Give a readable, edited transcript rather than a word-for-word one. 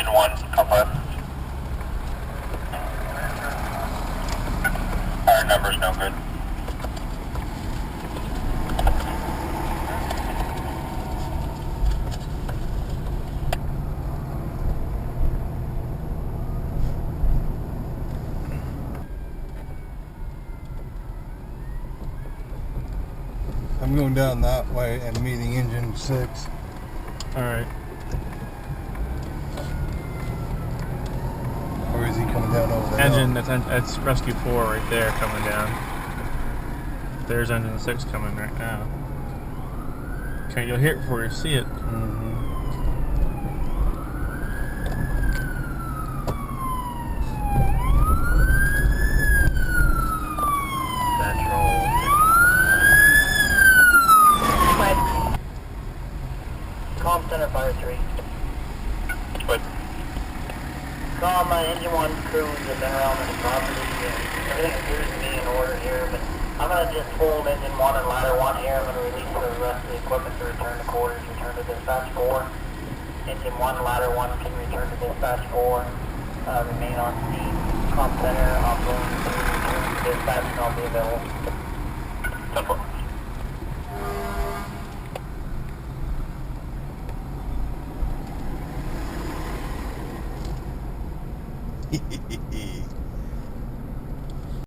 engine 1, Carmarthen. Our number's no good. I'm going down that way and meeting engine 6. Alright. Or is he coming down over there? Engine, that's rescue 4 right there coming down. There's engine 6 coming right now. Okay, you'll hear it before you see it. Center Fire 3. What? Engine 1 crews have been around the property and everything appears to be in order here, but I'm going to just hold engine 1 and ladder 1 here. I'm going to release the rest of the equipment to return to quarters, return to dispatch 4. Engine 1, ladder 1 can return to dispatch 4. Remain on scene. Comm center, I'm going to return to dispatch and I'll be available. Simple. Hehehe